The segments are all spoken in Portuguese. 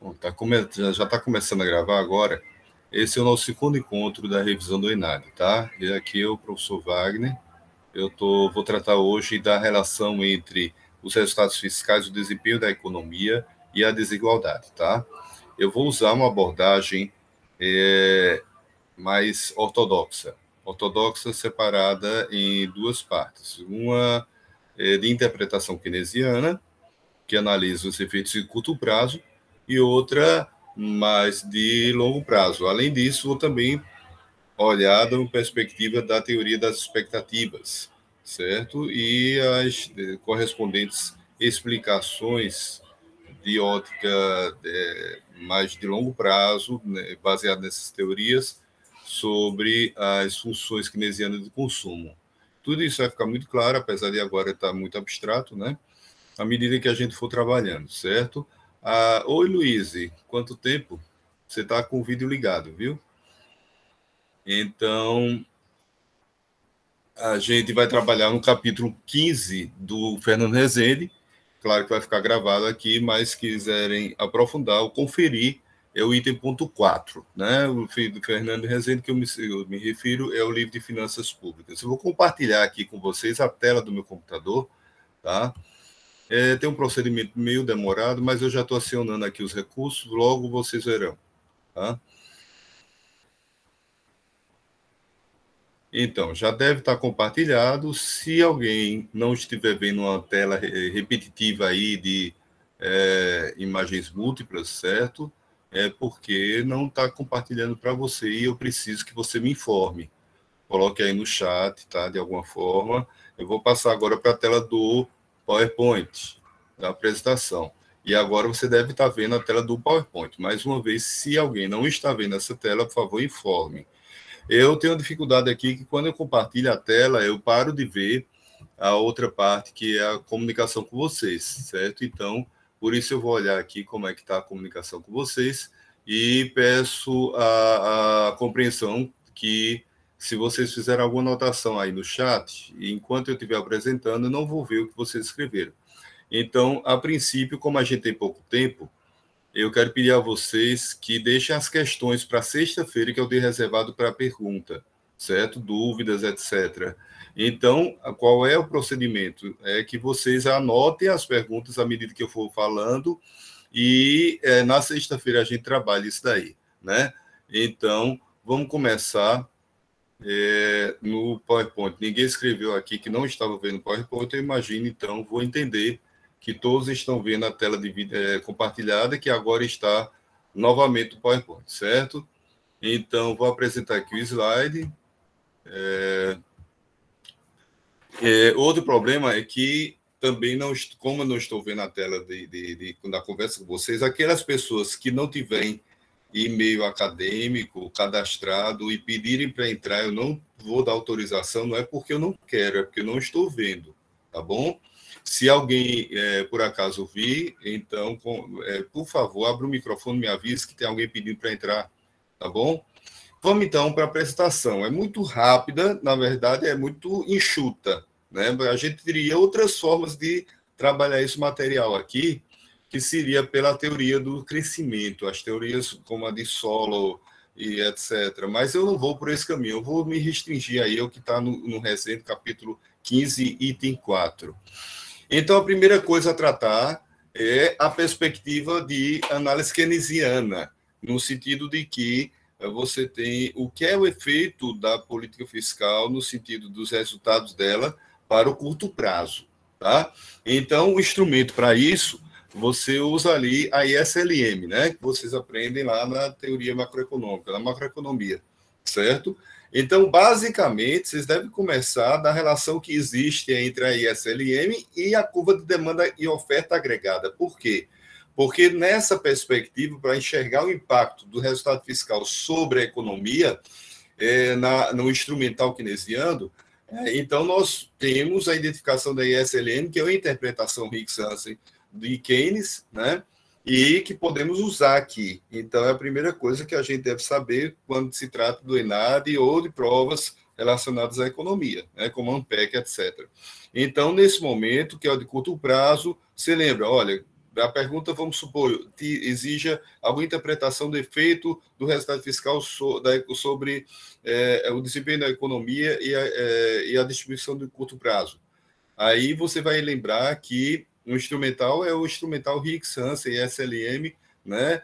Bom, já está começando a gravar agora. Esse é o nosso segundo encontro da revisão do ENAD, tá? E aqui é o professor Wagner. Vou tratar hoje da relação entre os resultados fiscais, o desempenho da economia e a desigualdade, tá? Eu vou usar uma abordagem mais ortodoxa separada em duas partes. Uma de interpretação keynesiana, que analisa os efeitos de curto prazo, e outra mais de longo prazo. Além disso, vou também olhar da perspectiva da teoria das expectativas, certo? E as correspondentes explicações de ótica mais de longo prazo, né, baseado nessas teorias, sobre as funções keynesianas de consumo. Tudo isso vai ficar muito claro, apesar de agora estar muito abstrato, né? À medida que a gente for trabalhando, certo? Oi, Luiz, quanto tempo? Você está com o vídeo ligado, viu? Então, a gente vai trabalhar no capítulo 15 do Fernando Rezende. Claro que vai ficar gravado aqui, mas se quiserem aprofundar ou conferir, é o item ponto 4, né? O do Fernando Rezende que eu me refiro é o livro de Finanças Públicas. Eu vou compartilhar aqui com vocês a tela do meu computador, tá? Tem um procedimento meio demorado, mas eu já estou acionando aqui os recursos, logo vocês verão, tá? Então, já deve estar compartilhado. Se alguém não estiver vendo uma tela repetitiva aí de imagens múltiplas, certo? É porque não está compartilhando para você e eu preciso que você me informe. Coloque aí no chat, tá? De alguma forma. Eu vou passar agora para a tela do PowerPoint, da apresentação. E agora você deve estar vendo a tela do PowerPoint. Mais uma vez, se alguém não está vendo essa tela, por favor, informe. Eu tenho dificuldade aqui que quando eu compartilho a tela, eu paro de ver a outra parte, que é a comunicação com vocês, certo? Então, por isso eu vou olhar aqui como é que está a comunicação com vocês e peço a compreensão que se vocês fizerem alguma anotação aí no chat, enquanto eu estiver apresentando, eu não vou ver o que vocês escreveram. Então, a princípio, como a gente tem pouco tempo, eu quero pedir a vocês que deixem as questões para sexta-feira, que é o dia reservado para a pergunta, certo? Dúvidas, etc. Então, qual é o procedimento? É que vocês anotem as perguntas à medida que eu for falando e na sexta-feira a gente trabalha isso daí, né? Então, vamos começar no PowerPoint. Ninguém escreveu aqui que não estava vendo o PowerPoint, eu imagino, então, vou entender que todos estão vendo a tela de vídeo compartilhada, que agora está novamente o PowerPoint, certo? Então, vou apresentar aqui o slide. Outro problema é que também, não, como eu não estou vendo a tela da conversa com vocês, aquelas pessoas que não tiverem e-mail acadêmico cadastrado e pedirem para entrar, eu não vou dar autorização, não é porque eu não quero, é porque eu não estou vendo, tá bom? Se alguém, por acaso, vir, então, por favor, abra o microfone, me avise que tem alguém pedindo para entrar, tá bom? Vamos, então, para a apresentação. É muito rápida, na verdade, é muito enxuta, né? A gente teria outras formas de trabalhar esse material aqui, que seria pela teoria do crescimento, as teorias como a de Solow e etc. Mas eu não vou por esse caminho, eu vou me restringir aí ao que está no Rezende, capítulo 15, item 4. Então, a primeira coisa a tratar é a perspectiva de análise keynesiana, no sentido de que você tem o que é o efeito da política fiscal no sentido dos resultados dela para o curto prazo, tá? Então, o instrumento para isso, você usa ali a ISLM, né? Que vocês aprendem lá na teoria macroeconômica, na macroeconomia, certo? Então, basicamente, vocês devem começar da relação que existe entre a ISLM e a curva de demanda e oferta agregada. Por quê? Porque nessa perspectiva, para enxergar o impacto do resultado fiscal sobre a economia, no instrumental keynesiano, então nós temos a identificação da ISLM, que é uma interpretação Hicks-Hansen de Keynes, né? E que podemos usar aqui. Então, é a primeira coisa que a gente deve saber quando se trata do ENAD ou de provas relacionadas à economia, né, como a ANPEC, etc. Então, nesse momento, que é o de curto prazo, você lembra, olha, a pergunta, vamos supor, exija alguma interpretação do efeito do resultado fiscal sobre o desempenho da economia e a distribuição de curto prazo. Aí você vai lembrar que o instrumental é o instrumental Hicks-Hansen, SLM, né,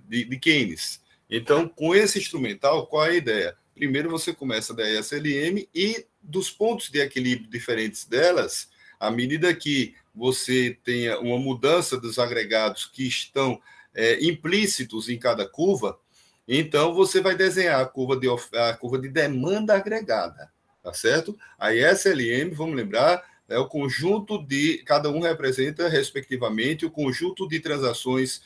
de Keynes. Então, com esse instrumental, qual é a ideia? Primeiro você começa da SLM e dos pontos de equilíbrio diferentes delas, à medida que você tenha uma mudança dos agregados que estão implícitos em cada curva, então você vai desenhar a curva de demanda agregada, tá certo? A SLM, vamos lembrar, é o conjunto de, cada um representa, respectivamente, o conjunto de transações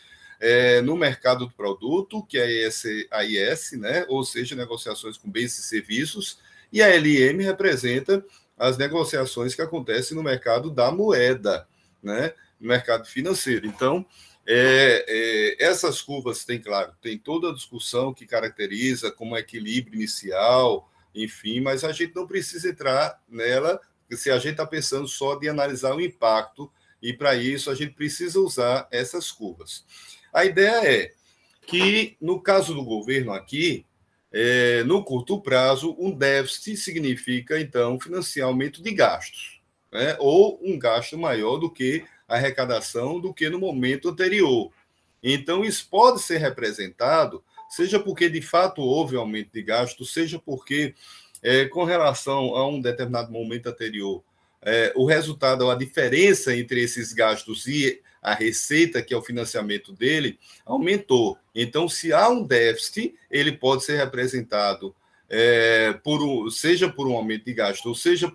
no mercado do produto, que é a IS, né? Ou seja, negociações com bens e serviços, e a LM representa as negociações que acontecem no mercado da moeda, né? No mercado financeiro. Então, essas curvas tem toda a discussão que caracteriza como equilíbrio inicial, enfim, mas a gente não precisa entrar nela se a gente está pensando só de analisar o impacto, e para isso a gente precisa usar essas curvas. A ideia é que, no caso do governo aqui, no curto prazo, um déficit significa, então, financiar aumento de gastos, né? Ou um gasto maior do que a arrecadação do que no momento anterior. Então, isso pode ser representado, seja porque, de fato, houve aumento de gasto, seja porque, com relação a um determinado momento anterior, o resultado, a diferença entre esses gastos e a receita, que é o financiamento dele, aumentou. Então, se há um déficit, ele pode ser representado seja por um aumento de gasto, ou seja,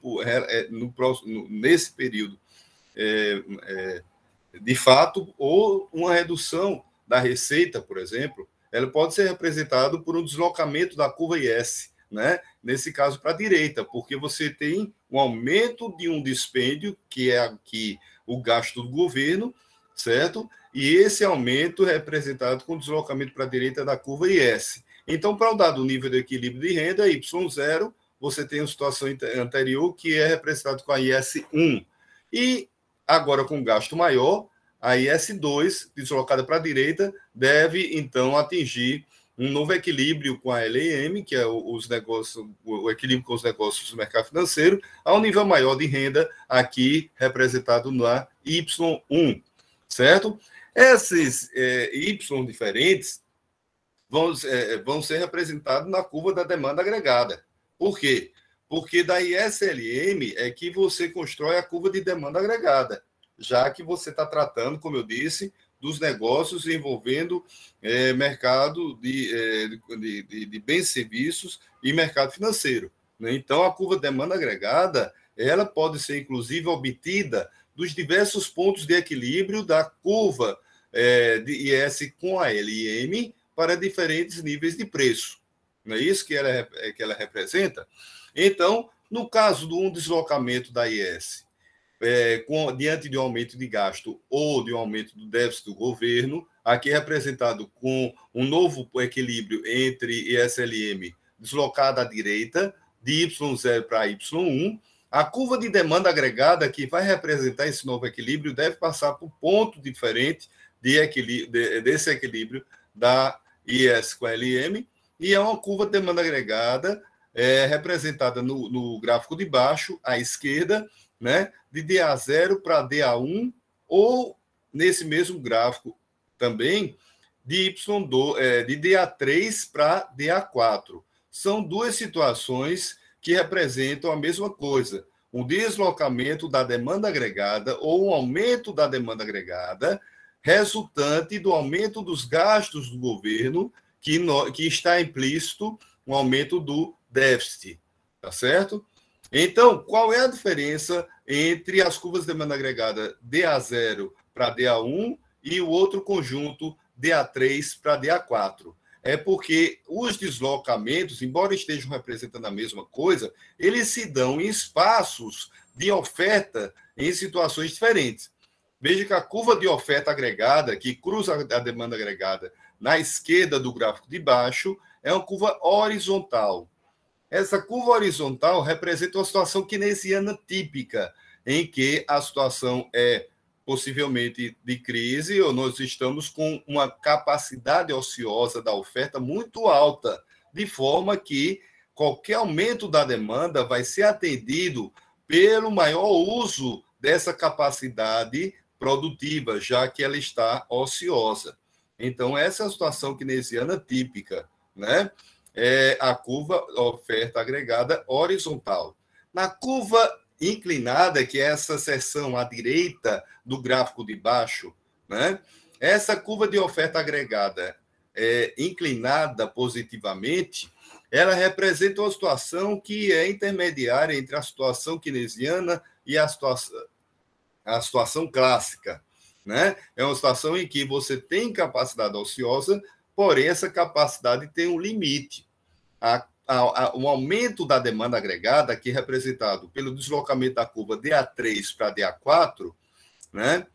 nesse período, de fato, ou uma redução da receita, por exemplo, ela pode ser representada por um deslocamento da curva IS, né? Nesse caso, para a direita, porque você tem um aumento de um dispêndio, que é aqui o gasto do governo, certo? E esse aumento é representado com deslocamento para a direita da curva IS. Então, para o dado nível de equilíbrio de renda, Y0, você tem a situação anterior, que é representado com a IS1. E agora, com gasto maior, a IS2, deslocada para a direita, deve, então, atingir um novo equilíbrio com a LM, que é o equilíbrio com os negócios do mercado financeiro, a um nível maior de renda, aqui representado na Y1, certo? Esses Y diferentes vão ser representados na curva da demanda agregada. Por quê? Porque da ISLM é que você constrói a curva de demanda agregada, já que você está tratando, como eu disse, dos negócios envolvendo mercado de bens e serviços e mercado financeiro, né? Então, a curva de demanda agregada, ela pode ser, inclusive, obtida dos diversos pontos de equilíbrio da curva de IS com a LM para diferentes níveis de preço. Não é isso que ela representa? Então, no caso de um deslocamento da IS, diante de um aumento de gasto ou de um aumento do déficit do governo, aqui representado com um novo equilíbrio entre ISLM deslocada à direita, de Y0 para Y1, a curva de demanda agregada que vai representar esse novo equilíbrio deve passar por ponto diferente desse equilíbrio da IS com a LM, e é uma curva de demanda agregada representada no gráfico de baixo, à esquerda, né, de DA0 para DA1, ou nesse mesmo gráfico também, de DA3 para DA4. São duas situações que representam a mesma coisa, um deslocamento da demanda agregada ou um aumento da demanda agregada, resultante do aumento dos gastos do governo, que está implícito um aumento do déficit, tá certo? Então, qual é a diferença entre as curvas de demanda agregada DA0 para DA1 e o outro conjunto DA3 para DA4? É porque os deslocamentos, embora estejam representando a mesma coisa, eles se dão em espaços de oferta em situações diferentes. Veja que a curva de oferta agregada, que cruza a demanda agregada na esquerda do gráfico de baixo, é uma curva horizontal. Essa curva horizontal representa uma situação keynesiana típica, em que a situação é possivelmente de crise, ou nós estamos com uma capacidade ociosa da oferta muito alta, de forma que qualquer aumento da demanda vai ser atendido pelo maior uso dessa capacidade produtiva, já que ela está ociosa. Então, essa é a situação keynesiana típica, né? É a curva oferta agregada horizontal. Na curva inclinada, que é essa seção à direita do gráfico de baixo, né? Essa curva de oferta agregada inclinada positivamente, ela representa uma situação que é intermediária entre a situação keynesiana e a situação clássica, né? É uma situação em que você tem capacidade ociosa, porém essa capacidade tem um limite. O aumento da demanda agregada, aqui representado pelo deslocamento da curva DA3 para DA4, né?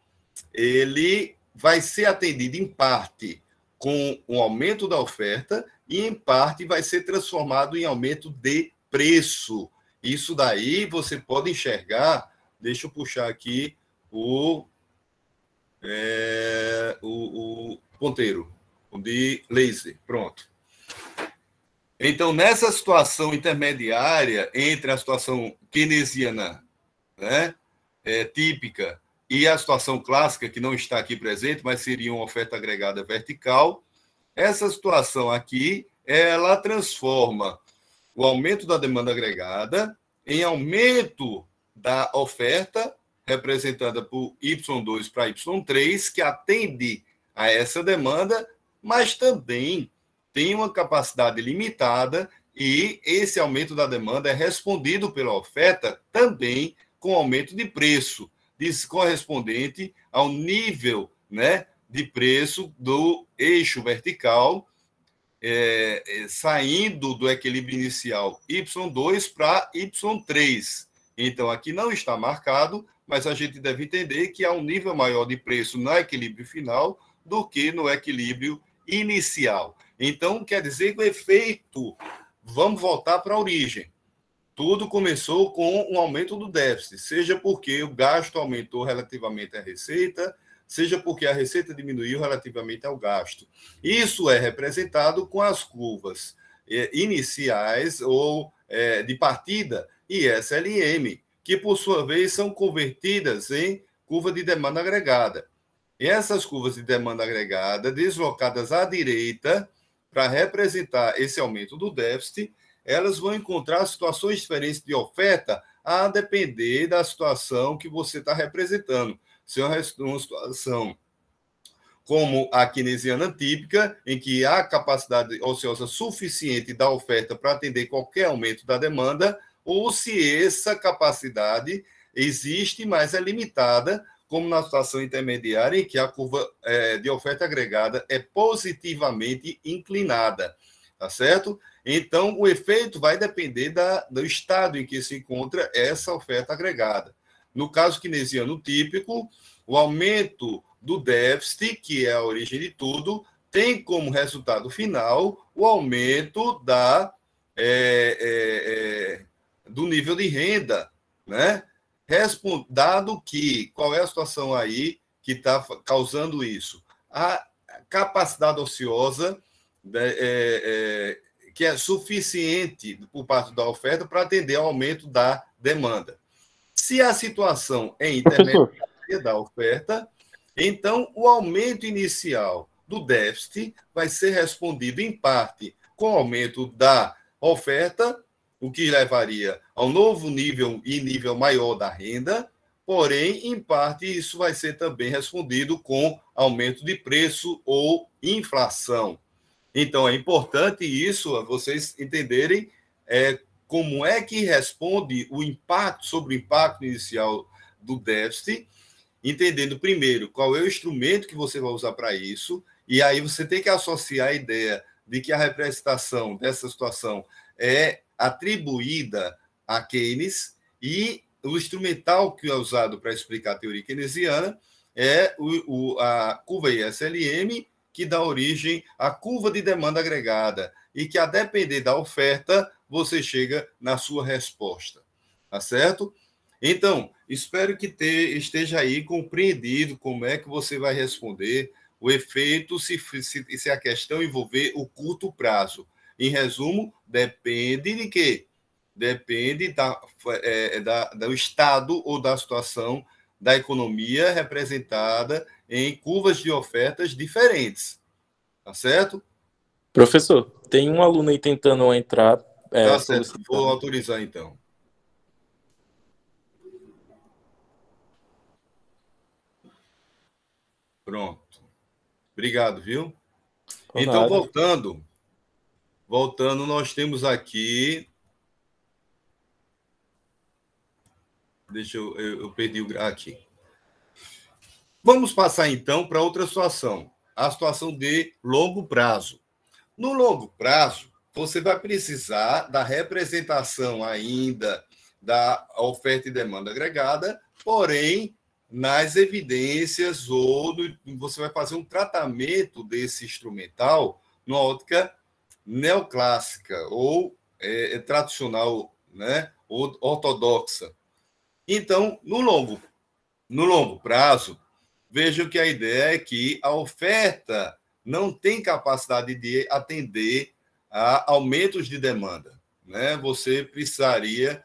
Ele vai ser atendido em parte com um aumento da oferta e em parte vai ser transformado em aumento de preço. Isso daí você pode enxergar, deixa eu puxar aqui o ponteiro de laser, pronto. Então, nessa situação intermediária entre a situação keynesiana, né, típica, e a situação clássica, que não está aqui presente, mas seria uma oferta agregada vertical, essa situação aqui, ela transforma o aumento da demanda agregada em aumento da oferta, representada por Y2 para Y3, que atende a essa demanda, mas também tem uma capacidade limitada e esse aumento da demanda é respondido pela oferta também com aumento de preço, correspondente ao nível, né, de preço do eixo vertical, saindo do equilíbrio inicial Y2 para Y3. Então, aqui não está marcado, mas a gente deve entender que há um nível maior de preço no equilíbrio final do que no equilíbrio inicial. Então, quer dizer que o efeito, vamos voltar para a origem. Tudo começou com um aumento do déficit, seja porque o gasto aumentou relativamente à receita, seja porque a receita diminuiu relativamente ao gasto. Isso é representado com as curvas iniciais ou de partida e SLM, que, por sua vez, são convertidas em curva de demanda agregada. E essas curvas de demanda agregada, deslocadas à direita, para representar esse aumento do déficit, elas vão encontrar situações diferentes de oferta a depender da situação que você está representando. Se é uma situação como a keynesiana típica, em que há capacidade ociosa suficiente da oferta para atender qualquer aumento da demanda, ou se essa capacidade existe, mas é limitada, como na situação intermediária, em que a curva de oferta agregada é positivamente inclinada, tá certo? Então, o efeito vai depender do estado em que se encontra essa oferta agregada. No caso keynesiano típico, o aumento do déficit, que é a origem de tudo, tem como resultado final o aumento do nível de renda, né? Dado que, qual é a situação aí que está causando isso? A capacidade ociosa que é suficiente por parte da oferta para atender ao aumento da demanda. Se a situação é intermediária da oferta, então o aumento inicial do déficit vai ser respondido em parte com o aumento da oferta, o que levaria ao novo nível e nível maior da renda, porém, em parte, isso vai ser também respondido com aumento de preço ou inflação. Então, é importante isso, vocês entenderem como é que responde o impacto sobre o impacto inicial do déficit, entendendo primeiro qual é o instrumento que você vai usar para isso, e aí você tem que associar a ideia de que a representação dessa situação é atribuída a Keynes, e o instrumental que é usado para explicar a teoria keynesiana é a curva ISLM, que dá origem à curva de demanda agregada, e que, a depender da oferta, você chega na sua resposta. Tá certo? Então, espero que esteja aí compreendido como é que você vai responder o efeito se a questão envolver o curto prazo. Em resumo, depende de quê? Depende do estado ou da situação da economia representada em curvas de ofertas diferentes. Tá certo? Professor, tem um aluno aí tentando entrar, Tá certo. Vou solicitando. autorizar, então. Pronto. Obrigado, viu? Por Então, nada. voltando, nós temos aqui. Deixa eu perdi o aqui. Vamos passar então para outra situação, a situação de longo prazo. No longo prazo, você vai precisar da representação ainda da oferta e demanda agregada, porém, nas evidências você vai fazer um tratamento desse instrumental numa ótica neoclássica ou tradicional, né, ou ortodoxa. Então, no longo prazo, vejo que a ideia é que a oferta não tem capacidade de atender a aumentos de demanda. Né? Você precisaria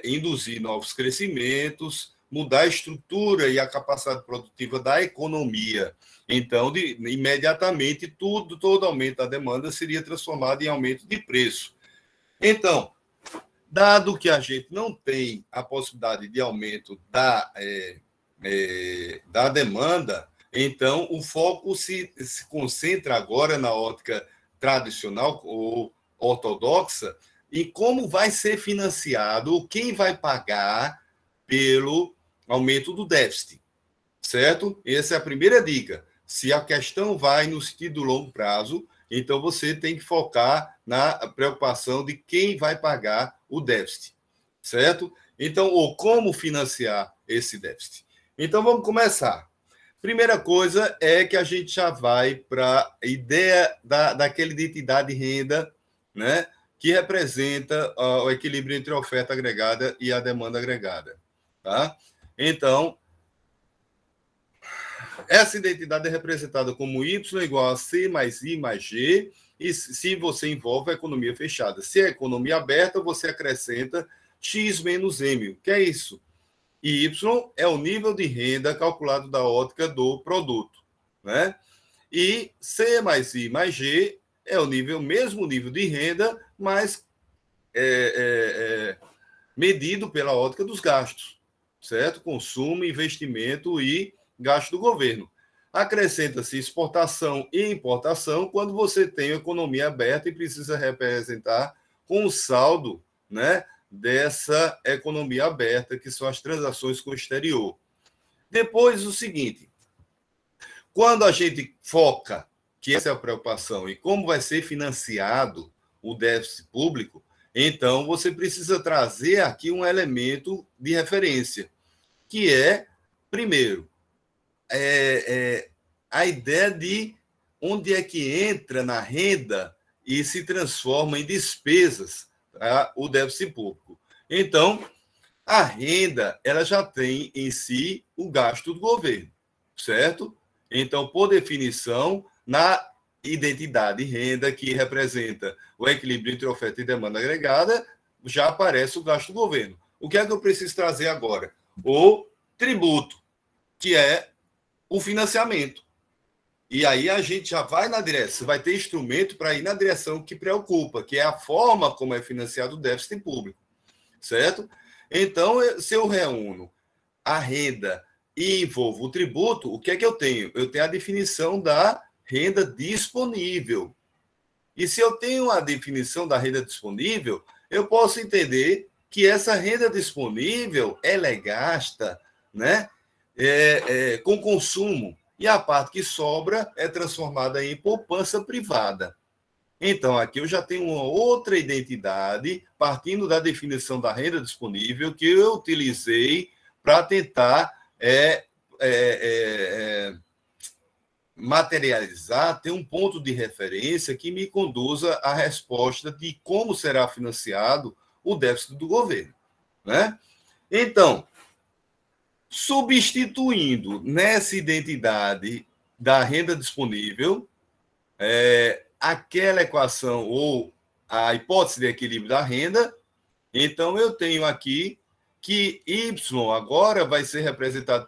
induzir novos crescimentos, mudar a estrutura e a capacidade produtiva da economia. Então, imediatamente, todo aumento da demanda seria transformado em aumento de preço. Então, dado que a gente não tem a possibilidade de aumento da demanda, então o foco se concentra agora na ótica tradicional ou ortodoxa em como vai ser financiado, quem vai pagar pelo aumento do déficit, certo? Essa é a primeira dica. Se a questão vai no sentido longo prazo, então você tem que focar na preocupação de quem vai pagar o déficit, certo? Então, ou como financiar esse déficit. Então, vamos começar. Primeira coisa é que a gente já vai para a ideia daquela identidade de renda, né, que representa o equilíbrio entre a oferta agregada e a demanda agregada. Tá? Então, essa identidade é representada como Y igual a C mais I mais G, e se você envolve a economia fechada. Se é economia aberta, você acrescenta X menos M. O que é isso? E Y é o nível de renda calculado da ótica do produto. Né? E C mais I mais G é o mesmo nível de renda, mas medido pela ótica dos gastos. Certo? Consumo, investimento e gasto do governo. Acrescenta-se exportação e importação quando você tem a economia aberta e precisa representar com o saldo, né, dessa economia aberta, que são as transações com o exterior. Depois, o seguinte, quando a gente foca, que essa é a preocupação, e como vai ser financiado o déficit público, então você precisa trazer aqui um elemento de referência, que é, primeiro, a ideia de onde é que entra na renda e se transforma em despesas, tá, o déficit público. Então, a renda ela já tem em si o gasto do governo, certo? Então, por definição, na identidade renda, que representa o equilíbrio entre oferta e demanda agregada, já aparece o gasto do governo. O que é que eu preciso trazer agora? O tributo, que é o financiamento. E aí a gente já vai na direção, vai ter instrumento para ir na direção que preocupa, que é a forma como é financiado o déficit público, certo? Então, se eu reúno a renda e envolvo o tributo, o que é que eu tenho? Eu tenho a definição da renda disponível. E se eu tenho a definição da renda disponível, eu posso entender que essa renda disponível ela é gasta, né, com consumo, e a parte que sobra é transformada em poupança privada. Então, aqui eu já tenho uma outra identidade, partindo da definição da renda disponível, que eu utilizei para tentar materializar, ter um ponto de referência que me conduza à resposta de como será financiado o déficit do governo. Né? Então, substituindo nessa identidade da renda disponível, aquela equação ou a hipótese de equilíbrio da renda, então eu tenho aqui que Y agora vai ser representado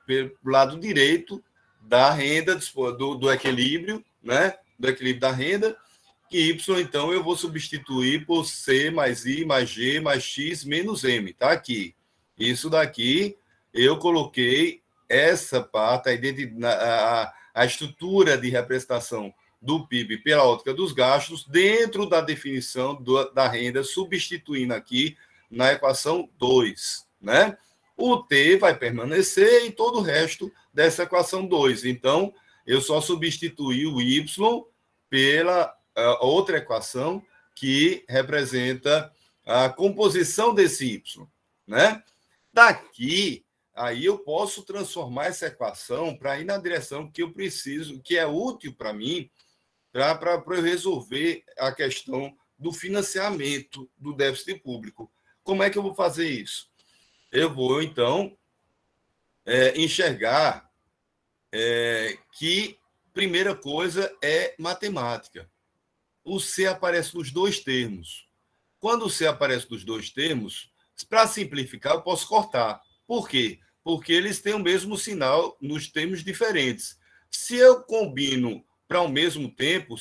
pelo lado direito da renda, do equilíbrio, né? Do equilíbrio da renda, que Y, então, eu vou substituir por C mais I mais G mais X menos M. Está aqui. Isso daqui, eu coloquei essa parte, a estrutura de representação do PIB pela ótica dos gastos dentro da definição da renda, substituindo aqui na equação 2, né? O T vai permanecer em todo o resto dessa equação 2. Então, eu só substituí o Y pela outra equação que representa a composição desse Y, né? Daqui, aí eu posso transformar essa equação para ir na direção que eu preciso, que é útil para mim, para eu resolver a questão do financiamento do déficit público. Como é que eu vou fazer isso? Eu vou, então, enxergar que, primeira coisa, é matemática. O C aparece nos dois termos. Quando o C aparece nos dois termos, para simplificar, eu posso cortar. Por quê? Porque eles têm o mesmo sinal nos termos diferentes. Se eu combino para o mesmo tempo,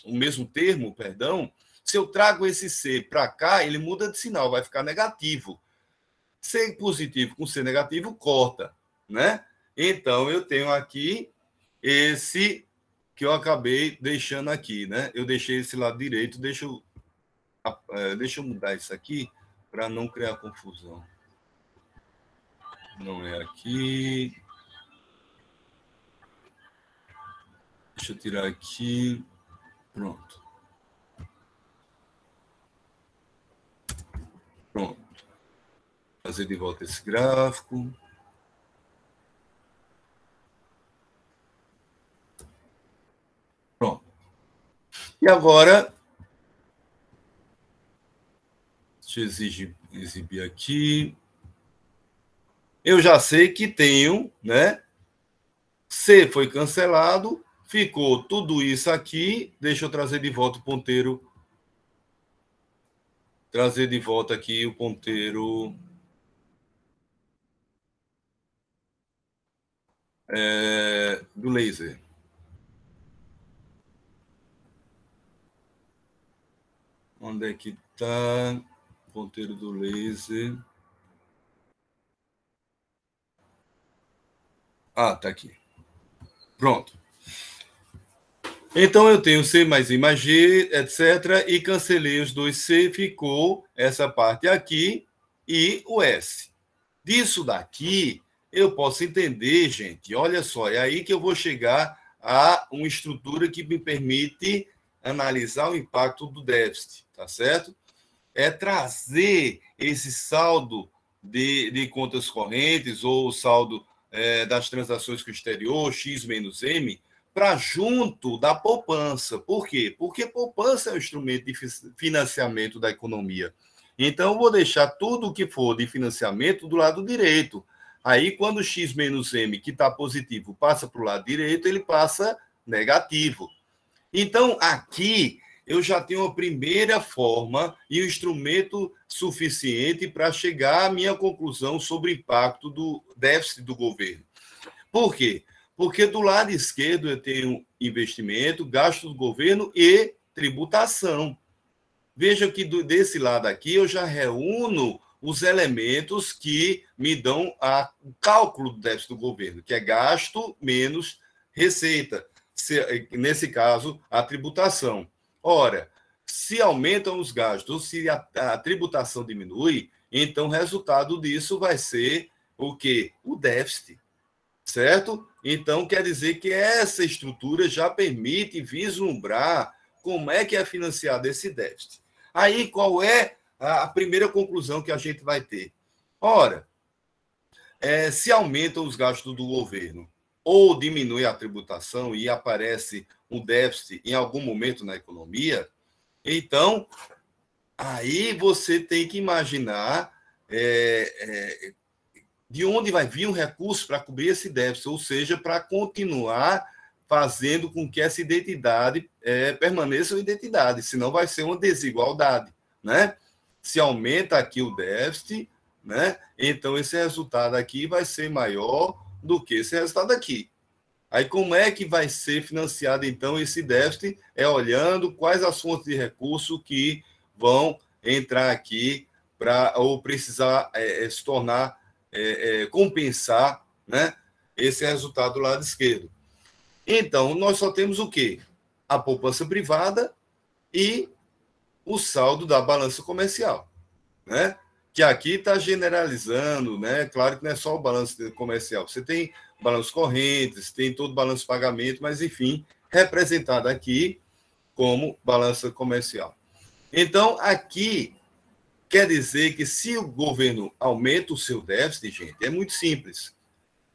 o mesmo termo, perdão, se eu trago esse C para cá, ele muda de sinal, vai ficar negativo. C positivo com C negativo corta, né? Então, eu tenho aqui esse que eu acabei deixando aqui, né? Eu deixei esse lado direito, deixa eu mudar isso aqui para não criar confusão. Não é aqui. Deixa eu tirar aqui. Pronto. Pronto. Fazer de volta esse gráfico. Pronto. E agora, deixa eu exibir aqui. Eu já sei que tenho, né? C foi cancelado, ficou tudo isso aqui. Deixa eu trazer de volta o ponteiro. Trazer de volta aqui o ponteiro. Do laser. Onde é que está o ponteiro do laser? Ah, está aqui. Pronto. Então, eu tenho C mais I mais G, etc. E cancelei os dois C, ficou essa parte aqui e o S. Disso daqui, eu posso entender, gente, olha só, é aí que eu vou chegar a uma estrutura que me permite analisar o impacto do déficit, tá certo? É trazer esse saldo de contas correntes ou o saldo das transações com o exterior, X menos M, para junto da poupança. Por quê? Porque poupança é um instrumento de financiamento da economia. Então, eu vou deixar tudo o que for de financiamento do lado direito. Aí, quando o X menos M, que está positivo, passa para o lado direito, ele passa negativo. Então, aqui, eu já tenho a primeira forma e um instrumento suficiente para chegar à minha conclusão sobre o impacto do déficit do governo. Por quê? Porque do lado esquerdo eu tenho investimento, gasto do governo e tributação. Veja que desse lado aqui eu já reúno os elementos que me dão o cálculo do déficit do governo, que é gasto menos receita. Nesse caso, a tributação. Ora, se aumentam os gastos, se a tributação diminui, então o resultado disso vai ser o quê? O déficit, certo? Então, quer dizer que essa estrutura já permite vislumbrar como é que é financiado esse déficit. Aí, qual é a primeira conclusão que a gente vai ter? Ora, se aumentam os gastos do governo ou diminui a tributação e aparece um déficit em algum momento na economia, então, aí você tem que imaginar de onde vai vir um recurso para cobrir esse déficit, ou seja, para continuar fazendo com que essa identidade permaneça uma identidade, senão vai ser uma desigualdade, né? Se aumenta aqui o déficit, né? Então esse resultado aqui vai ser maior do que esse resultado aqui. Aí como é que vai ser financiado, então, esse déficit? É olhando quais as fontes de recurso que vão entrar aqui ou precisar se tornar, compensar, né, esse resultado do lado esquerdo. Então, nós só temos o quê? A poupança privada e o saldo da balança comercial, né? Que aqui está generalizando, né? Claro que não é só o balanço comercial. Você tem balanços correntes, tem todo o balanço de pagamento, mas, enfim, representado aqui como balança comercial. Então, aqui quer dizer que se o governo aumenta o seu déficit, gente, é muito simples.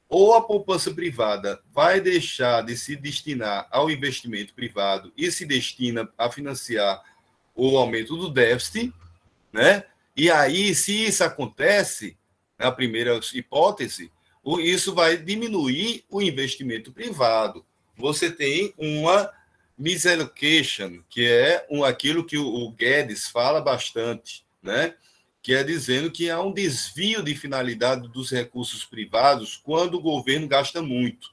Ou a poupança privada vai deixar de se destinar ao investimento privado e se destina a financiar o aumento do déficit, né? E aí, se isso acontece, na primeira hipótese, isso vai diminuir o investimento privado. Você tem uma misallocation, que é aquilo que o Guedes fala bastante, né? Que é dizendo que há um desvio de finalidade dos recursos privados quando o governo gasta muito.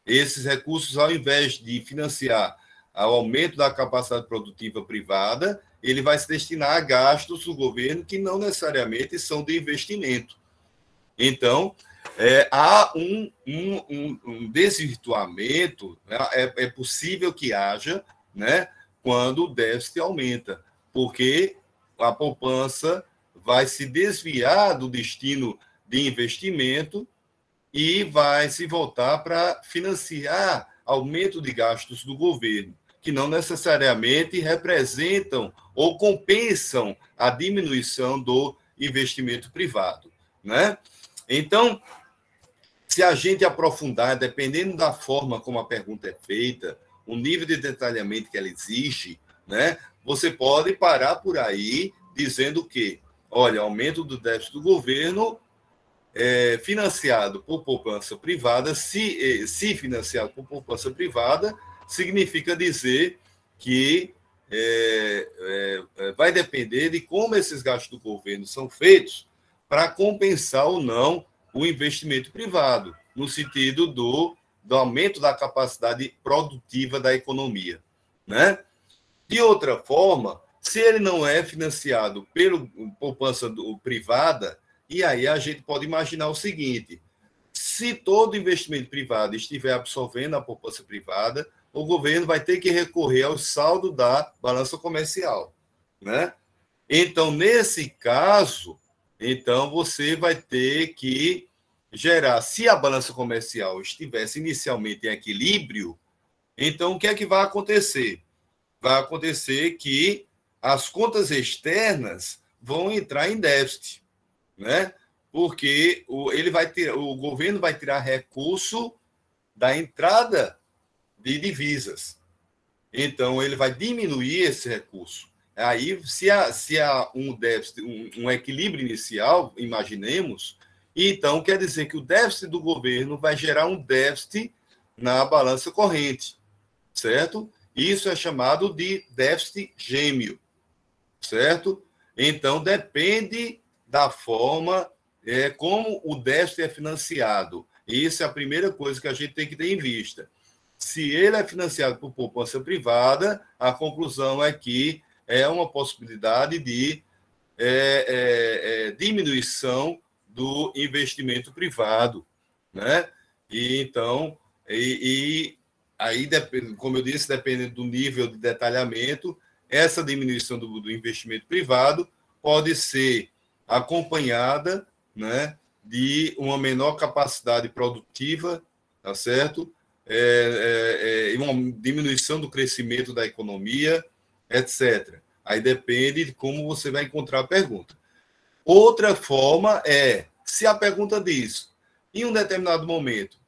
Esses recursos, ao invés de financiar o aumento da capacidade produtiva privada, ele vai se destinar a gastos do governo que não necessariamente são de investimento. Então, há um desvirtuamento, né? É possível que haja, né, quando o déficit aumenta, porque a poupança vai se desviar do destino de investimento e vai se voltar para financiar aumento de gastos do governo, que não necessariamente representam ou compensam a diminuição do investimento privado, né? Então, se a gente aprofundar, dependendo da forma como a pergunta é feita, o nível de detalhamento que ela exige, né, você pode parar por aí dizendo que, olha, aumento do déficit do governo financiado por poupança privada, se financiado por poupança privada, significa dizer que vai depender de como esses gastos do governo são feitos para compensar ou não o investimento privado, no sentido do aumento da capacidade produtiva da economia, né? De outra forma, se ele não é financiado pela poupança privada, e aí a gente pode imaginar o seguinte: se todo investimento privado estiver absorvendo a poupança privada, o governo vai ter que recorrer ao saldo da balança comercial, né? Então, nesse caso, então você vai ter que gerar, se a balança comercial estivesse inicialmente em equilíbrio, então o que é que vai acontecer? Vai acontecer que as contas externas vão entrar em déficit, né? Porque o governo vai tirar recurso da entrada de divisas. Então, ele vai diminuir esse recurso. Aí, se há um déficit, um equilíbrio inicial, imaginemos, então quer dizer que o déficit do governo vai gerar um déficit na balança corrente, certo? Isso é chamado de déficit gêmeo, certo? Então, depende da forma como o déficit é financiado. Isso é a primeira coisa que a gente tem que ter em vista. Se ele é financiado por poupança privada, a conclusão é que é uma possibilidade de diminuição do investimento privado, né? E então, aí, como eu disse, dependendo do nível de detalhamento, essa diminuição do investimento privado pode ser acompanhada, né, de uma menor capacidade produtiva, tá certo? Uma diminuição do crescimento da economia, etc. Aí depende de como você vai encontrar a pergunta. Outra forma se a pergunta diz, em um determinado momento,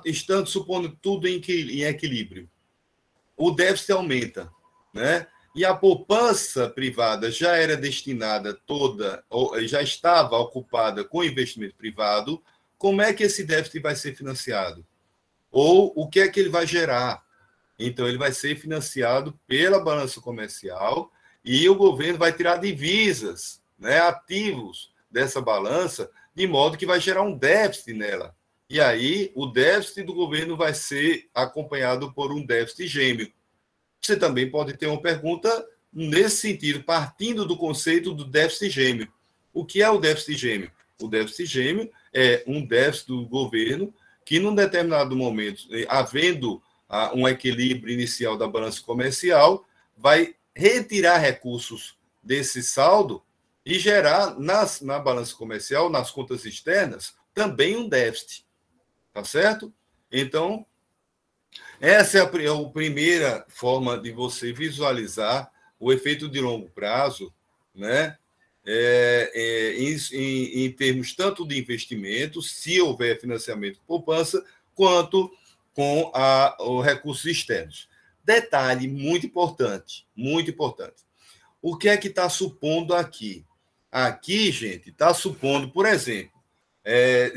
estando supondo tudo em equilíbrio, o déficit aumenta, né? e a poupança privada já era destinada toda, ou já estava ocupada com investimento privado, como é que esse déficit vai ser financiado? Ou o que é que ele vai gerar? Então, ele vai ser financiado pela balança comercial e o governo vai tirar divisas, né, ativos dessa balança, de modo que vai gerar um déficit nela. E aí, o déficit do governo vai ser acompanhado por um déficit gêmeo. Você também pode ter uma pergunta nesse sentido, partindo do conceito do déficit gêmeo. O que é o déficit gêmeo? O déficit gêmeo é um déficit do governo que, num determinado momento, havendo um equilíbrio inicial da balança comercial, vai retirar recursos desse saldo e gerar na balança comercial, nas contas externas, também um déficit. Tá certo? Então, essa é a primeira forma de você visualizar o efeito de longo prazo, né? Em termos tanto de investimento, se houver financiamento com poupança, quanto com os recursos externos. Detalhe muito importante, muito importante. O que é que está supondo aqui? Aqui, gente, está supondo, por exemplo,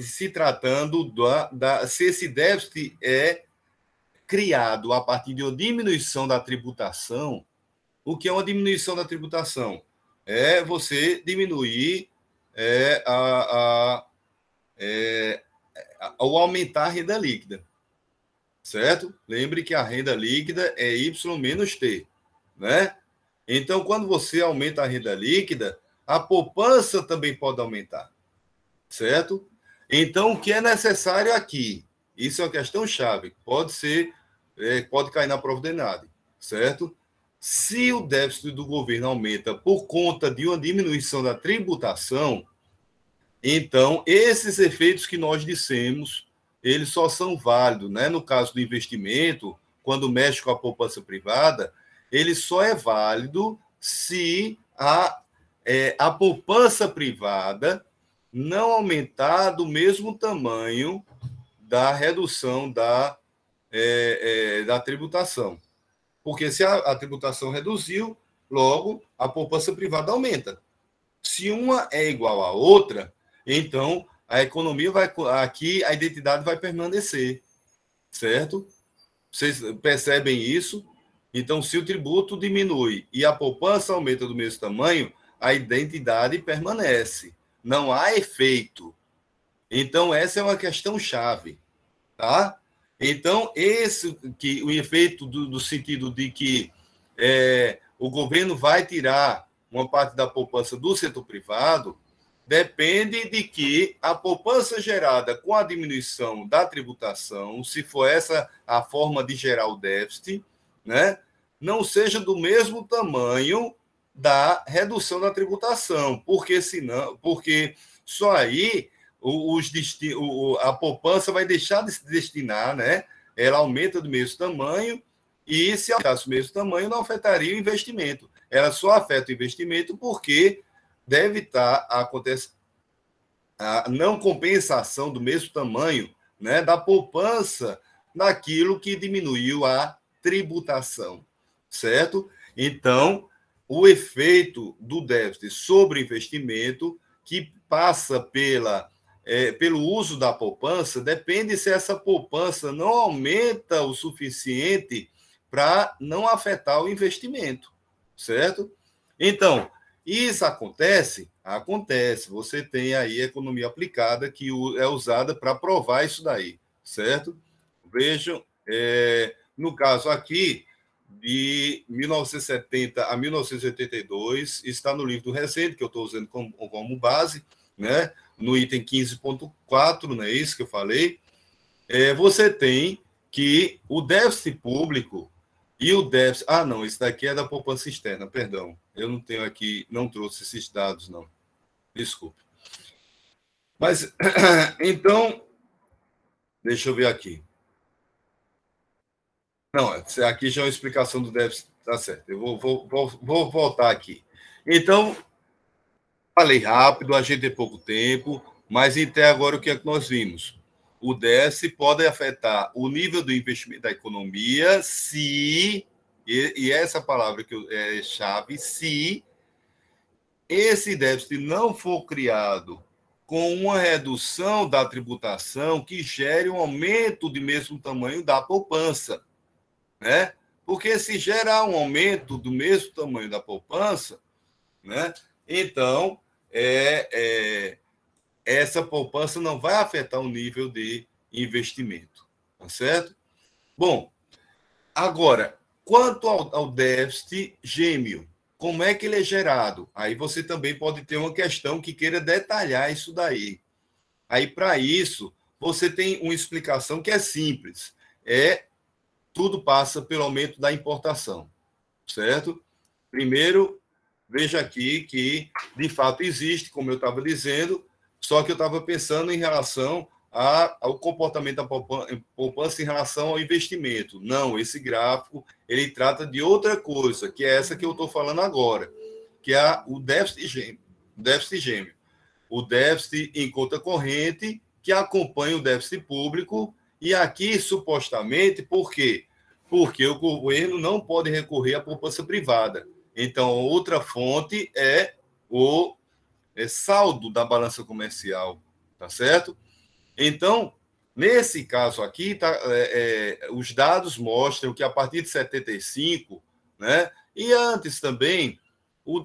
se tratando se esse déficit é criado a partir de uma diminuição da tributação. O que é uma diminuição da tributação? É você diminuir ou aumentar a renda líquida, certo? Lembre que a renda líquida é Y menos T, né? Então, quando você aumenta a renda líquida, a poupança também pode aumentar, certo? Então, o que é necessário aqui? Isso é uma questão chave. Pode cair na prova de nada, certo? Se o déficit do governo aumenta por conta de uma diminuição da tributação, então esses efeitos que nós dissemos, eles só são válidos, né? No caso do investimento, quando mexe com a poupança privada, ele só é válido se a poupança privada não aumentar do mesmo tamanho da redução da tributação. Porque se a tributação reduziu, logo a poupança privada aumenta. Se uma é igual à outra, então a economia aqui a identidade vai permanecer, certo? Vocês percebem isso? Então, se o tributo diminui e a poupança aumenta do mesmo tamanho, a identidade permanece. Não há efeito. Então, essa é uma questão chave, tá? Então, o efeito do sentido de que o governo vai tirar uma parte da poupança do setor privado, depende de que a poupança gerada com a diminuição da tributação, se for essa a forma de gerar o déficit, né, não seja do mesmo tamanho da redução da tributação, porque só aí a poupança vai deixar de se destinar, né? Ela aumenta do mesmo tamanho, e se aumentasse o mesmo tamanho, não afetaria o investimento. Ela só afeta o investimento porque deve estar acontecendo a não compensação do mesmo tamanho, né, da poupança naquilo que diminuiu a tributação, certo? Então, o efeito do déficit sobre investimento, que passa pelo uso da poupança, depende se essa poupança não aumenta o suficiente para não afetar o investimento, certo? Então, isso acontece? Acontece. Você tem aí a economia aplicada que é usada para provar isso daí, certo? Vejam, no caso aqui, de 1970 a 1982, está no livro do recente, que eu estou usando como base, né? No item 15.4, não é isso que eu falei? Você tem que o déficit público e o déficit... Ah, não, isso daqui é da poupança externa, perdão. Eu não tenho aqui, não trouxe esses dados, não. Desculpe. Mas, então, deixa eu ver aqui. Não, aqui já é uma explicação do déficit, tá certo. Eu vou voltar aqui. Então, falei rápido, a gente tem pouco tempo, mas até agora o que é que nós vimos? O déficit pode afetar o nível do investimento da economia se e essa palavra que é chave, se esse déficit não for criado com uma redução da tributação que gere um aumento de mesmo tamanho da poupança, né? Porque se gerar um aumento do mesmo tamanho da poupança, né? Então, essa poupança não vai afetar o nível de investimento, tá certo? Bom, agora, quanto ao déficit gêmeo, como é que ele é gerado? Aí você também pode ter uma questão que queira detalhar isso daí. Aí, para isso, você tem uma explicação que é simples. Tudo passa pelo aumento da importação, certo? Primeiro, veja aqui que, de fato, existe, como eu estava dizendo, só que eu estava pensando em relação ao comportamento da poupança em relação ao investimento. Não, esse gráfico, ele trata de outra coisa, que é essa que eu estou falando agora, que é o déficit gêmeo. O déficit em conta corrente, que acompanha o déficit público, e aqui, supostamente, por quê? Porque o governo não pode recorrer à poupança privada. Então, outra fonte é o saldo da balança comercial, tá certo? Então, nesse caso aqui, os dados mostram que a partir de 75, né, e antes também,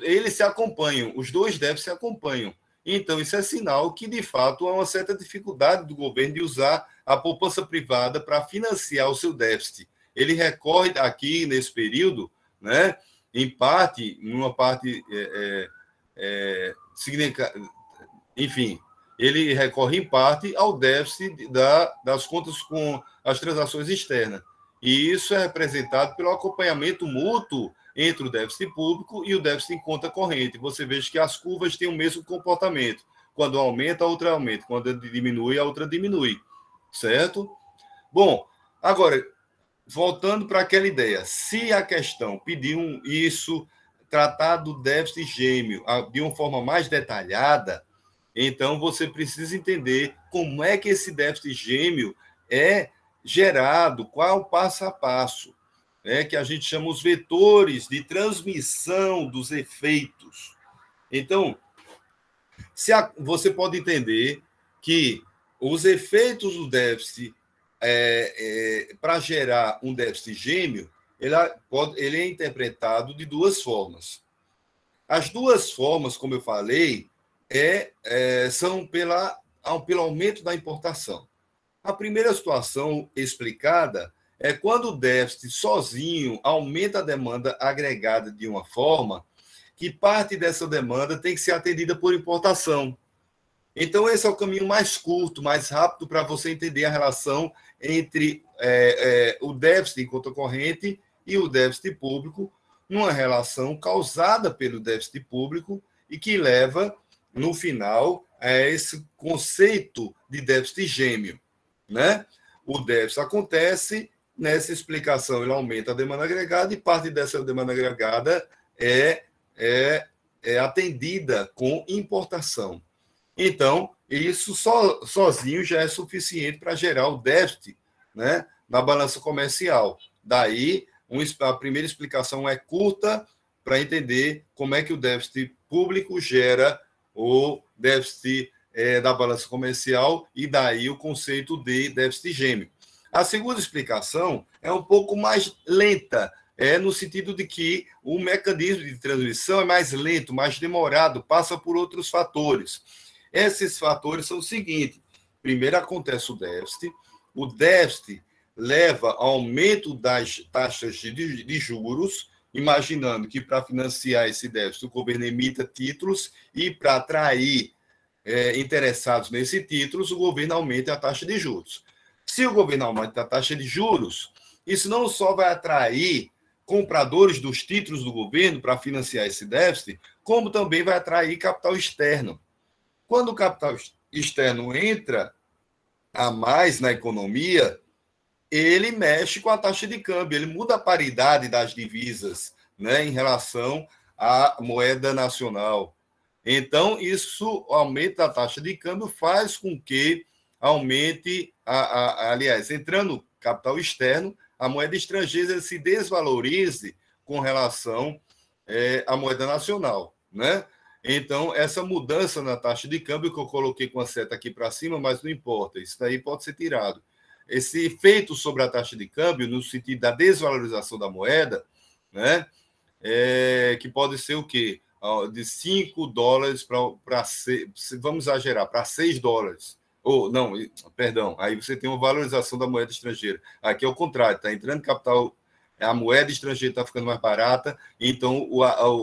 eles se acompanham, os dois déficits se acompanham. Então, isso é sinal que, de fato, há uma certa dificuldade do governo de usar a poupança privada para financiar o seu déficit. Ele recorre aqui, nesse período, né, em parte, numa parte enfim, ele recorre em parte ao déficit das contas com as transações externas. E isso é representado pelo acompanhamento mútuo entre o déficit público e o déficit em conta corrente. Você veja que as curvas têm o mesmo comportamento. Quando aumenta, a outra aumenta. Quando diminui, a outra diminui. Certo? Bom, agora, voltando para aquela ideia, se a questão pedir isso, tratar do déficit gêmeo de uma forma mais detalhada, então você precisa entender como é que esse déficit gêmeo é gerado, qual é o passo a passo, que a gente chama os vetores de transmissão dos efeitos. Então, você pode entender que os efeitos do déficit para gerar um déficit gêmeo, ele é interpretado de duas formas. As duas formas, como eu falei, são pelo aumento da importação. A primeira situação explicada é quando o déficit sozinho aumenta a demanda agregada de uma forma que parte dessa demanda tem que ser atendida por importação. Então, esse é o caminho mais curto, mais rápido para você entender a relação entre o déficit em conta corrente e o déficit público, numa relação causada pelo déficit público e que leva, no final, a esse conceito de déficit gêmeo, né? O déficit acontece, nessa explicação ele aumenta a demanda agregada e parte dessa demanda agregada é atendida com importação. Então, isso sozinho já é suficiente para gerar o déficit, né, na balança comercial. Daí, a primeira explicação é curta para entender como é que o déficit público gera o déficit da balança comercial e daí o conceito de déficit gêmeo. A segunda explicação é um pouco mais lenta, no sentido de que o mecanismo de transmissão é mais lento, mais demorado, passa por outros fatores. Esses fatores são o seguinte: primeiro acontece o déficit leva ao aumento das taxas de juros, imaginando que para financiar esse déficit o governo emita títulos e para atrair interessados nesses títulos, o governo aumenta a taxa de juros. Se o governo aumenta a taxa de juros, isso não só vai atrair compradores dos títulos do governo para financiar esse déficit, como também vai atrair capital externo. Quando o capital externo entra a mais na economia, ele mexe com a taxa de câmbio, ele muda a paridade das divisas, né, em relação à moeda nacional. Então, isso aumenta a taxa de câmbio, faz com que aumente, aliás, entrando capital externo, a moeda estrangeira se desvalorize com relação à moeda nacional, né? Então, essa mudança na taxa de câmbio, que eu coloquei com a seta aqui para cima, mas não importa, isso daí pode ser tirado. Esse efeito sobre a taxa de câmbio, no sentido da desvalorização da moeda, né? Que pode ser o quê? De 5 dólares para, vamos exagerar, para 6 dólares. Ou, não, perdão, aí você tem uma valorização da moeda estrangeira. Aqui é o contrário, está entrando capital, a moeda estrangeira está ficando mais barata, então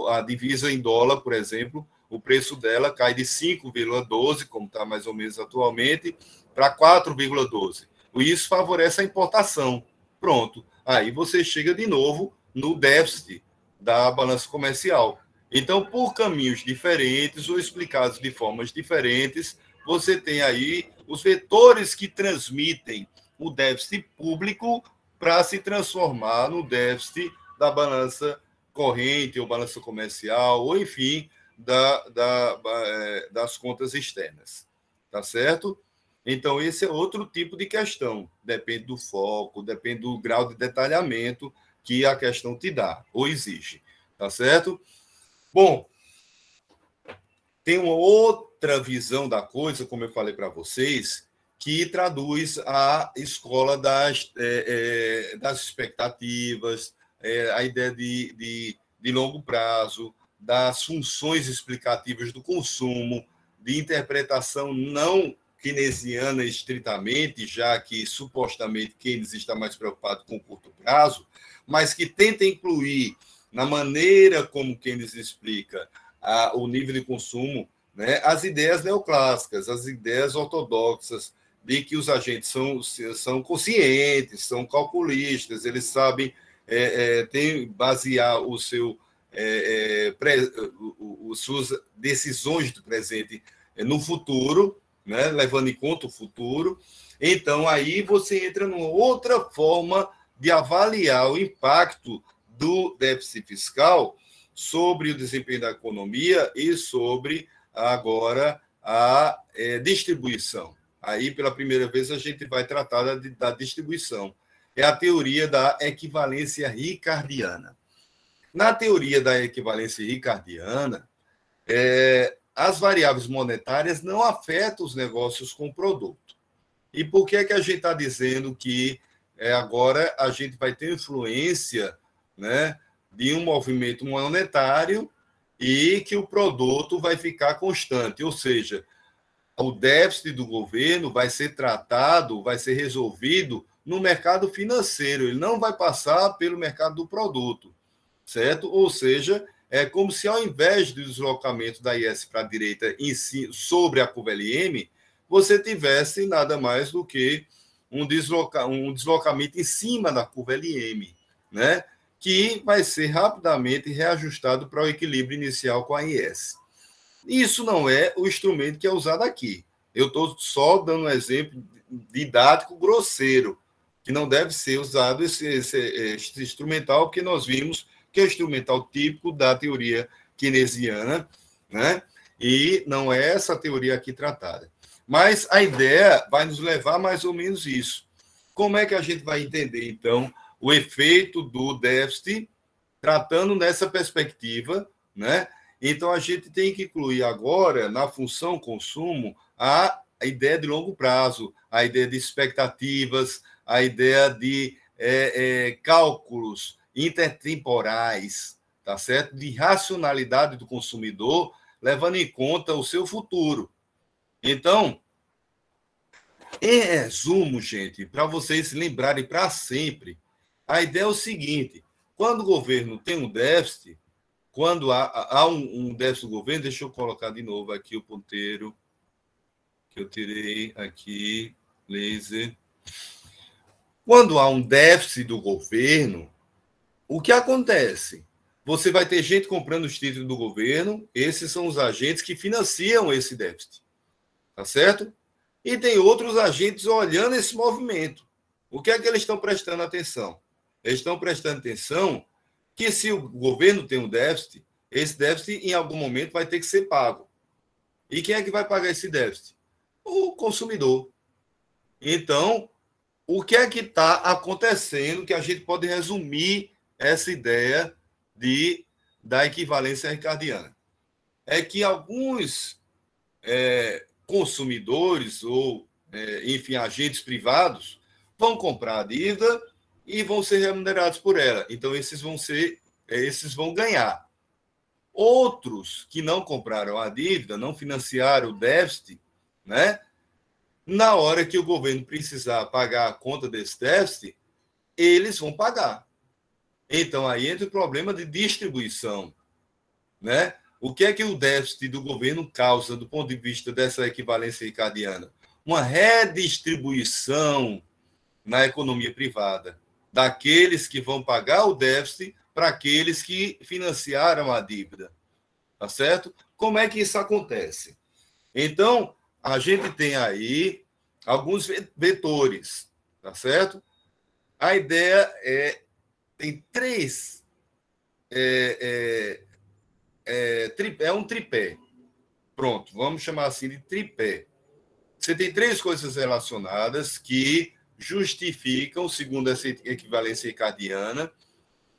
a divisa em dólar, por exemplo, o preço dela cai de 5,12, como está mais ou menos atualmente, para 4,12. Isso favorece a importação. Pronto. Aí você chega de novo no déficit da balança comercial. Então, por caminhos diferentes ou explicados de formas diferentes, você tem aí os vetores que transmitem o déficit público para se transformar no déficit da balança corrente ou balança comercial, ou enfim, das contas externas. Tá certo? Então, esse é outro tipo de questão. Depende do foco, depende do grau de detalhamento que a questão te dá ou exige. Tá certo? Bom, tem uma outra visão da coisa, como eu falei para vocês, que traduz a escola das expectativas, a ideia de longo prazo, das funções explicativas do consumo, de interpretação não keynesiana estritamente, já que supostamente Keynes está mais preocupado com o curto prazo, mas que tenta incluir na maneira como Keynes explica o nível de consumo, né, as ideias neoclássicas, as ideias ortodoxas, de que os agentes são conscientes, são calculistas, eles sabem basear suas decisões do presente no futuro, né, levando em conta o futuro. Então, aí você entra numa outra forma de avaliar o impacto do déficit fiscal sobre o desempenho da economia e sobre, agora, a distribuição. Aí, pela primeira vez, a gente vai tratar da distribuição. É a teoria da equivalência ricardiana. Na teoria da equivalência ricardiana, as variáveis monetárias não afetam os negócios com o produto. E por que a gente está dizendo que agora a gente vai ter influência, né, de um movimento monetário e que o produto vai ficar constante? Ou seja, o déficit do governo vai ser tratado, vai ser resolvido no mercado financeiro, ele não vai passar pelo mercado do produto, certo? Ou seja, é como se ao invés do deslocamento da IS para a direita em si, sobre a curva LM, você tivesse nada mais do que um deslocamento em cima da curva LM, né? Que vai ser rapidamente reajustado para o equilíbrio inicial com a IS. Isso não é o instrumento que é usado aqui. Eu estou só dando um exemplo didático grosseiro, que não deve ser usado esse instrumental, porque nós vimos que é o instrumental típico da teoria keynesiana, né? E não é essa teoria aqui tratada. Mas a ideia vai nos levar a mais ou menos isso. Como é que a gente vai entender, então, o efeito do déficit, tratando nessa perspectiva, né? Então, a gente tem que incluir agora, na função consumo, a ideia de longo prazo, a ideia de expectativas, a ideia de cálculos intertemporais, tá certo? De racionalidade do consumidor, levando em conta o seu futuro. Então, em resumo, gente, para vocês se lembrarem para sempre, a ideia é o seguinte: quando o governo tem um déficit, quando há um déficit do governo, deixa eu colocar de novo aqui o ponteiro que eu tirei aqui, laser. Quando há um déficit do governo, o que acontece? Você vai ter gente comprando os títulos do governo, esses são os agentes que financiam esse déficit, tá certo? E tem outros agentes olhando esse movimento. O que é que eles estão prestando atenção? Eles estão prestando atenção que se o governo tem um déficit, esse déficit em algum momento vai ter que ser pago. E quem é que vai pagar esse déficit? O consumidor. Então, o que é que está acontecendo que a gente pode resumir essa ideia da equivalência ricardiana? É que alguns consumidores ou, enfim, agentes privados vão comprar a dívida e vão ser remunerados por ela. Então, esses vão ganhar. Outros que não compraram a dívida, não financiaram o déficit, né? Na hora que o governo precisar pagar a conta desse déficit, eles vão pagar. Então, aí entra o problema de distribuição, né? O que é que o déficit do governo causa do ponto de vista dessa equivalência ricardiana? Uma redistribuição na economia privada, daqueles que vão pagar o déficit para aqueles que financiaram a dívida, tá certo? Como é que isso acontece? Então, a gente tem aí alguns vetores, tá certo? A ideia tem três, é um tripé. Pronto, vamos chamar assim de tripé. Você tem três coisas relacionadas que justificam, segundo essa equivalência ricardiana,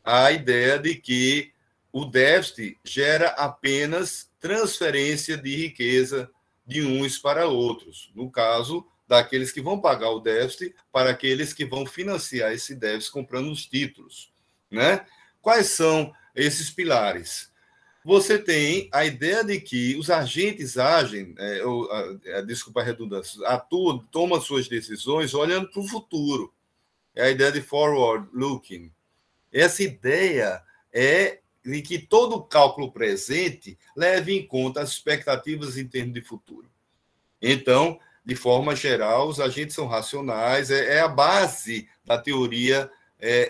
a ideia de que o déficit gera apenas transferência de riqueza de uns para outros. No caso, daqueles que vão pagar o déficit para aqueles que vão financiar esse déficit comprando os títulos, né? Quais são esses pilares? Você tem a ideia de que os agentes agem, desculpa a redundância, atuam, tomam suas decisões olhando para o futuro. É a ideia de forward looking. Essa ideia é de que todo cálculo presente leve em conta as expectativas em termos de futuro. Então, de forma geral, os agentes são racionais, é a base da teoria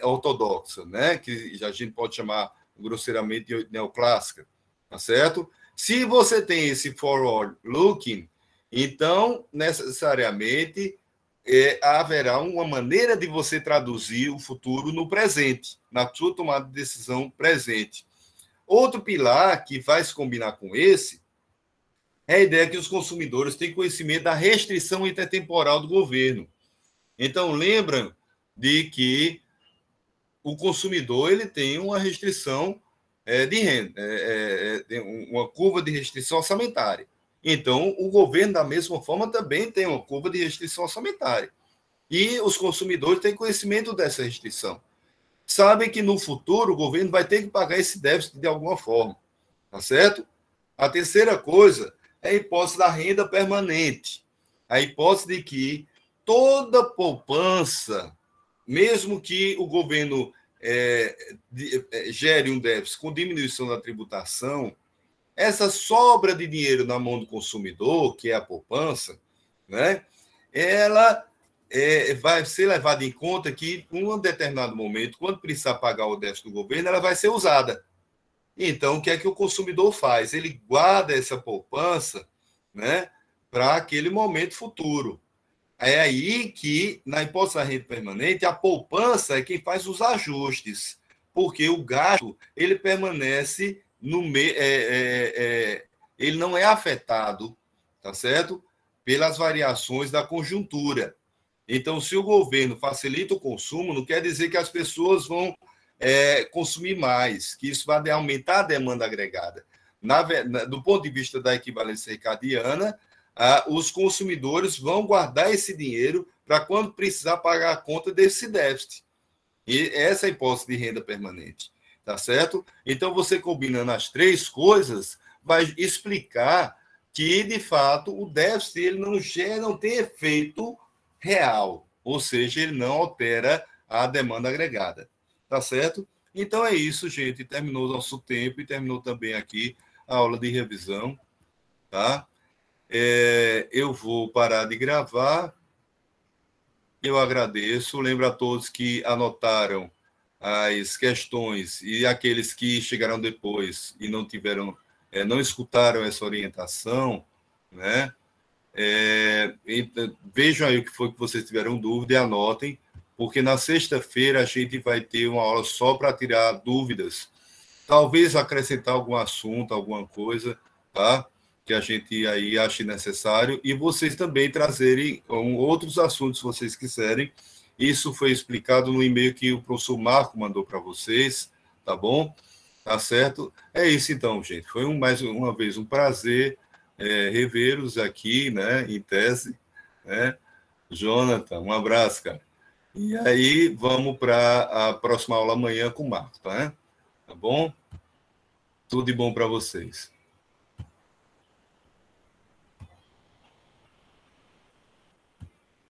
ortodoxa, né? Que a gente pode chamar grosseiramente de neoclássica, tá certo? Se você tem esse forward looking, então, necessariamente, haverá uma maneira de você traduzir o futuro no presente, na sua tomada de decisão presente. Outro pilar que vai se combinar com esse é a ideia que os consumidores têm conhecimento da restrição intertemporal do governo. Então, lembram de que o consumidor ele tem uma restrição de renda, uma curva de restrição orçamentária. Então, o governo, da mesma forma, também tem uma curva de restrição orçamentária. E os consumidores têm conhecimento dessa restrição. Sabem que no futuro o governo vai ter que pagar esse déficit de alguma forma. Tá certo? A terceira coisa é a hipótese da renda permanente. A hipótese de que toda poupança, mesmo que o governo gere um déficit com diminuição da tributação, essa sobra de dinheiro na mão do consumidor, que é a poupança, né, ela vai ser levada em conta que, em um determinado momento, quando precisar pagar o déficit do governo, ela vai ser usada. Então, o que é que o consumidor faz? Ele guarda essa poupança, né, para aquele momento futuro. É aí que, na hipótese da renda permanente, a poupança é quem faz os ajustes, porque o gasto ele permanece ele não é afetado, tá certo? Pelas variações da conjuntura. Então, se o governo facilita o consumo, não quer dizer que as pessoas vão consumir mais, que isso vai aumentar a demanda agregada. Do ponto de vista da equivalência ricardiana, os consumidores vão guardar esse dinheiro para quando precisar pagar a conta desse déficit. E essa é a hipótese de renda permanente, tá certo? Então, você combinando as três coisas, vai explicar que, de fato, o déficit ele não tem efeito real, ou seja, ele não altera a demanda agregada, tá certo? Então é isso, gente. Terminou o nosso tempo e terminou também aqui a aula de revisão, tá? Eu vou parar de gravar. Eu agradeço. Lembro a todos que anotaram as questões e aqueles que chegaram depois e não escutaram essa orientação, né? Vejam aí o que foi que vocês tiveram dúvida e anotem, porque na sexta-feira a gente vai ter uma aula só para tirar dúvidas, talvez acrescentar algum assunto, alguma coisa, tá? Que a gente aí ache necessário, e vocês também trazerem outros assuntos, se vocês quiserem, Isso foi explicado no e-mail que o professor Marco mandou para vocês, tá bom? Tá certo? É isso então, gente. Foi mais uma vez um prazer revê-los aqui, né, em tese, né? Jonathan, um abraço, cara. E aí, vamos para a próxima aula amanhã com o Marco, tá? Tá bom? Tudo de bom para vocês.